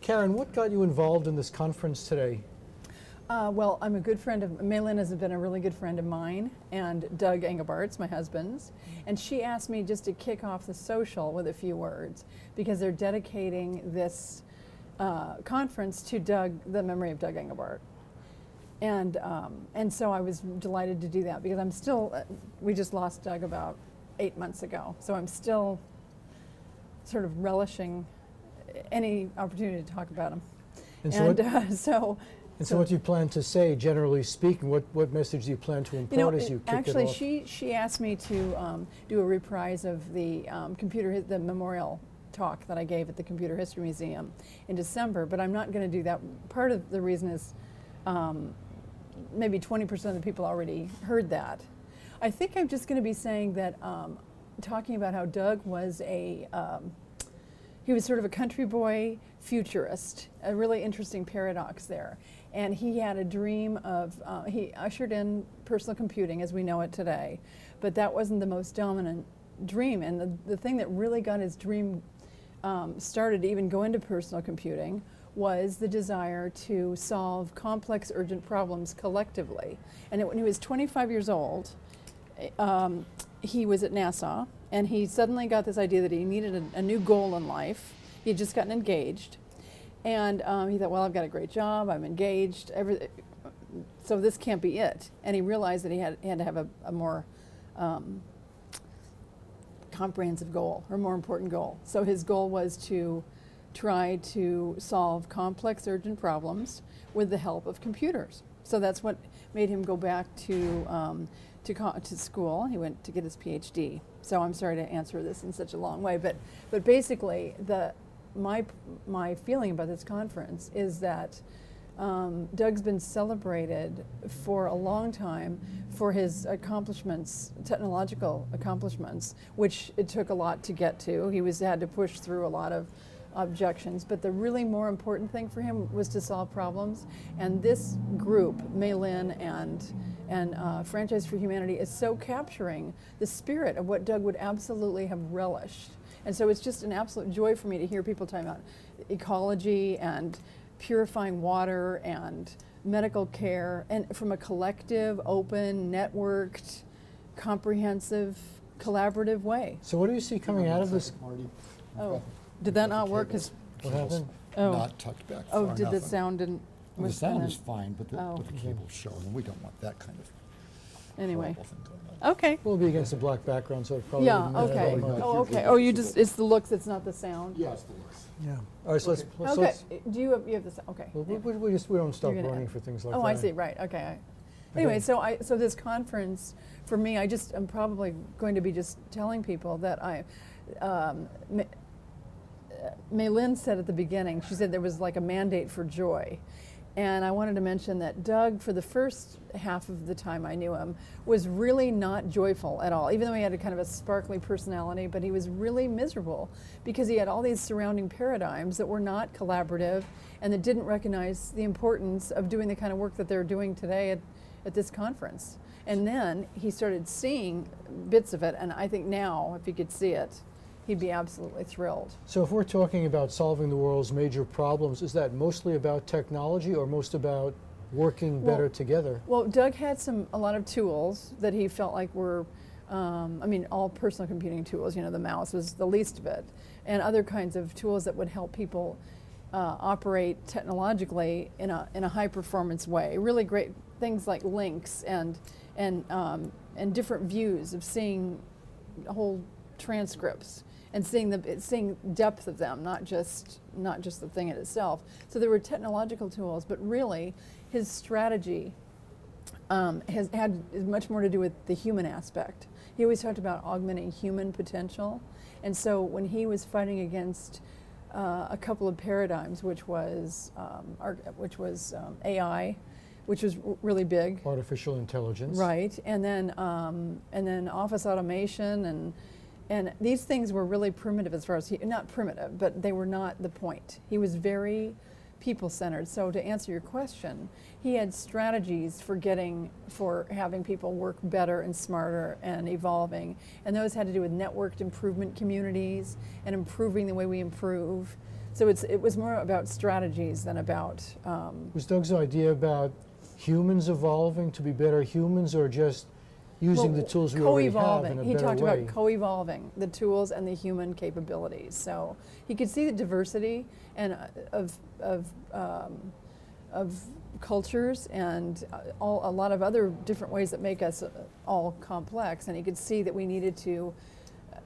Karen, what got you involved in this conference today? Well, I'm a good friend of, Maylin has been a really good friend of mine, and Doug Engelbart's my husband's, and she asked me just to kick off the social with a few words, because they're dedicating this conference to Doug, the memory of Doug Engelbart. And so I was delighted to do that, because I'm still, we just lost Doug about 8 months ago, so I'm still sort of relishing any opportunity to talk about him. And so so what do you plan to say, generally speaking? What message do you plan to impart as you kick actually, it off? she asked me to do a reprise of the the memorial talk that I gave at the Computer History Museum in December, but I'm not going to do that. Part of the reason is maybe 20% of the people already heard that. I think I'm just going to be saying that, talking about how Doug was he was sort of a country boy futurist, a really interesting paradox there. And he had a dream of, he ushered in personal computing as we know it today, but that wasn't the most dominant dream. And the thing that really got his dream started to even go into personal computing was the desire to solve complex, urgent problems collectively. And when he was 25 years old, he was at NASA, and he suddenly got this idea that he needed a new goal in life. He had just gotten engaged, and he thought, well, I've got a great job, I'm engaged, so this can't be it. And he realized that he had to have a more comprehensive goal, or more important goal. So his goal was to try to solve complex, urgent problems with the help of computers. So that's what made him go back to school. He went to get his PhD. So I'm sorry to answer this in such a long way, but basically my feeling about this conference is that Doug's been celebrated for a long time for his accomplishments, technological accomplishments, which it took a lot to get to. He had to push through a lot of objections, but the really more important thing for him was to solve problems. And this group, Maylin and Franchise for Humanity, is so capturing the spirit of what Doug would absolutely have relished. And so it's just an absolute joy for me to hear people talking about ecology and purifying water and medical care, and from a collective, open, networked, comprehensive, collaborative way. So what do you see coming out of this? Oh. Did that not work? What happened? Not tucked back far enough. Did the sound didn't? Well, the sound is fine, but the cable's showing, and we don't want that kind of anyway. thing going on. Okay. We'll be against a black background, so it probably Yeah. wouldn't matter Okay. very much. Oh, okay. Oh, it's the looks. It's not the sound. Yeah, it's the looks. Yeah. All right. So Okay. let's. Do you have the sound? Okay. We don't stop You're gonna running add- for things like that. Oh, I see. Right. Okay. Anyway, so this conference for me, I'm probably going to be just telling people that Maylin said at the beginning, she said there was like a mandate for joy. And I wanted to mention that Doug, for the first half of the time I knew him, was really not joyful at all, even though he had a kind of a sparkly personality, but he was really miserable because he had all these surrounding paradigms that were not collaborative and that didn't recognize the importance of doing the kind of work that they're doing today at this conference. And then he started seeing bits of it, and I think now, if he could see it, he'd be absolutely thrilled. So if we're talking about solving the world's major problems, is that mostly about technology or most about working better together? Well, Doug had a lot of tools that he felt like were, all personal computing tools, the mouse was the least of it, and other kinds of tools that would help people operate technologically in a high performance way. Really great things like links and different views of seeing whole transcripts and seeing depth of them, not just the thing in itself. So there were technological tools, but really his strategy has had much more to do with the human aspect. He always talked about augmenting human potential, and so when he was fighting against a couple of paradigms, which was AI, which was really big, Artificial intelligence. right, and then office automation and these things were really primitive as far as not primitive, but they were not the point. He was very people-centered. So to answer your question, he had strategies for having people work better and smarter and evolving, and those had to do with networked improvement communities and improving the way we improve. So it was more about strategies than about. Was Doug's idea about humans evolving to be better humans, or just using the tools we already have in a better way? He talked about co-evolving the tools and the human capabilities. So he could see the diversity and of cultures and a lot of other different ways that make us all complex. And he could see that we needed to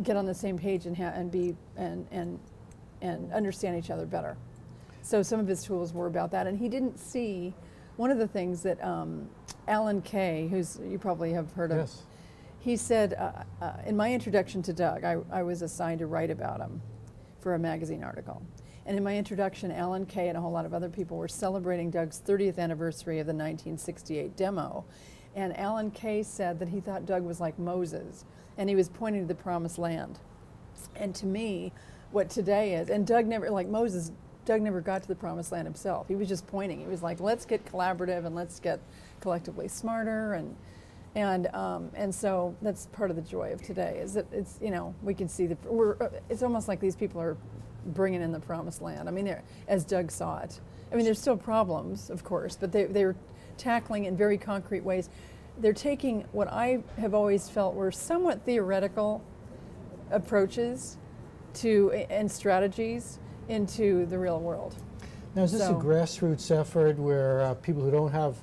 get on the same page and understand each other better. So some of his tools were about that. And he didn't see one of the things that Alan Kay, who's you probably have heard of, yes. He said, in my introduction to Doug, I was assigned to write about him for a magazine article. And in my introduction, Alan Kay and a whole lot of other people were celebrating Doug's 30th anniversary of the 1968 demo. And Alan Kay said that he thought Doug was like Moses, and he was pointing to the promised land. And to me, what today is, and Doug never, like Moses, Doug never got to the promised land himself. He was just pointing. He was like, let's get collaborative and let's get collectively smarter. And so that's part of the joy of today, is that it's, we can see it's almost like these people are bringing in the promised land. I mean, as Doug saw it. I mean, there's still problems, of course, but they're tackling in very concrete ways. They're taking what I have always felt were somewhat theoretical approaches and strategies into the real world. Now, is this a grassroots effort where people who don't have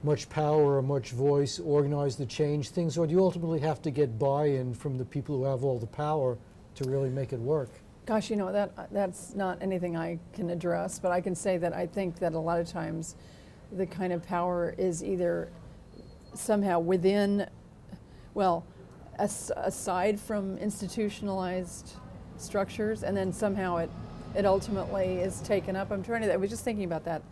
much power or much voice organize to change things, or do you ultimately have to get buy-in from the people who have all the power to really make it work? Gosh, that's not anything I can address, but I can say that I think that a lot of times the kind of power is either somehow within, aside from institutionalized structures, and then somehow it ultimately is taken up. I was just thinking about that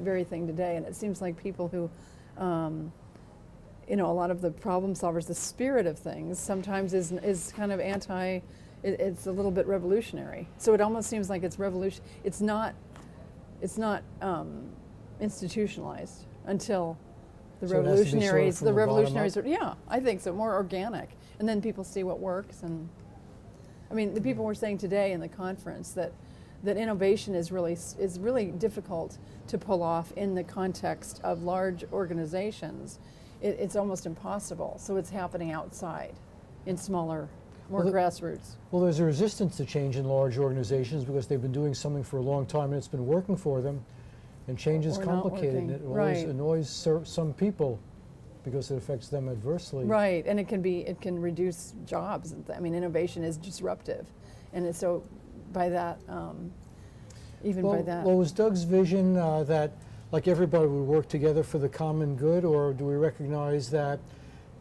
very thing today, and it seems like people who, a lot of the problem solvers, the spirit of things sometimes is kind of it's a little bit revolutionary. So it almost seems like it's revolution. It's not institutionalized until the revolutionaries. The revolutionaries are, yeah, I think so, more organic, and then people see what works. And I mean, the people were saying today in the conference that innovation is really difficult to pull off in the context of large organizations. It's almost impossible. So it's happening outside, in smaller, more grassroots. Well, there's a resistance to change in large organizations because they've been doing something for a long time and it's been working for them, and change is complicated. And it always annoys some people because it affects them adversely. Right, and it can reduce jobs. I mean, innovation is disruptive, and so by that, by that. Well, was Doug's vision that like everybody would work together for the common good, or do we recognize that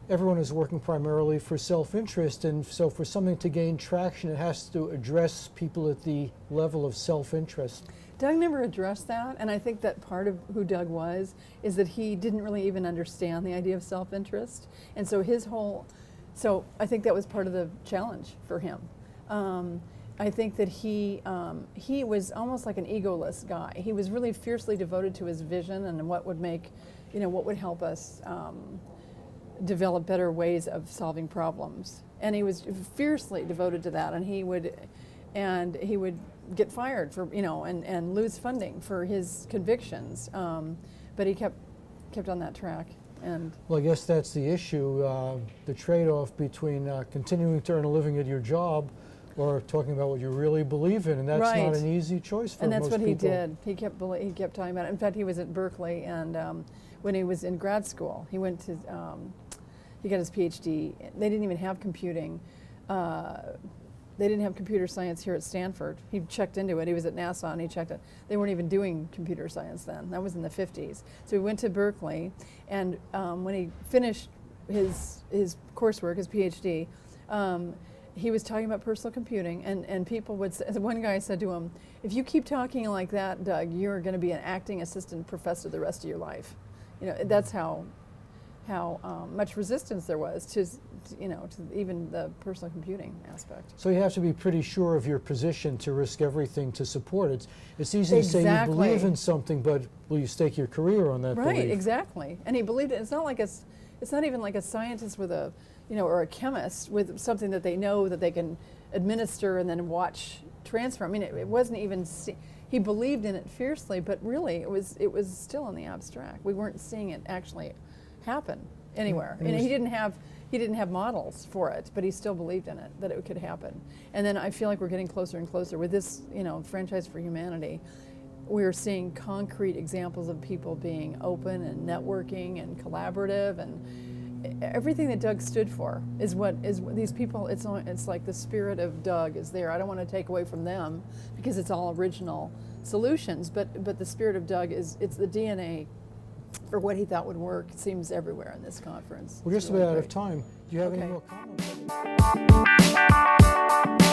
everyone is working primarily for self-interest, and so for something to gain traction, it has to address people at the level of self-interest? Doug never addressed that, and I think that part of who Doug is that he didn't really even understand the idea of self-interest, and so so I think that was part of the challenge for him. I think that he was almost like an egoless guy. He was really fiercely devoted to his vision and what would make, what would help us develop better ways of solving problems. And he was fiercely devoted to that, and he would get fired for, and lose funding for his convictions. But he kept on that track. And well, I guess that's the issue, the trade-off between continuing to earn a living at your job or talking about what you really believe in, and that's not an easy choice for most people. And that's what he did. He kept talking about it. In fact, he was at Berkeley, and when he was in grad school, he went to, he got his PhD. They didn't even have computing. They didn't have computer science here at Stanford. He checked into it. He was at NASA, and he checked it. They weren't even doing computer science then. That was in the 50s. So he went to Berkeley, and when he finished his coursework, his PhD, he was talking about personal computing, and people would say, one guy said to him, if you keep talking like that, Doug, you're going to be an acting assistant professor the rest of your life. That's how much resistance there was to even the personal computing aspect. So you have to be pretty sure of your position to risk everything to support it. It's easy to say you Exactly. believe in something, but will you stake your career on that Right, belief? exactly. And he believed it. It's not even like a scientist with a, or a chemist with something that they know that they can administer and then watch transfer. I mean, it wasn't even. He believed in it fiercely, but really, it was still in the abstract. We weren't seeing it actually happen anywhere. And he didn't have models for it, but he still believed in it, that it could happen. And then I feel like we're getting closer and closer with this, Franchise for Humanity. We're seeing concrete examples of people being open and networking and collaborative, and everything that Doug stood for is these people. It's like the spirit of Doug is there. I don't want to take away from them because it's all original solutions, but the spirit of Doug it's the DNA for what he thought would work. It seems everywhere in this conference. We're just It's really about out of great. time. Do you have any Okay. more comments?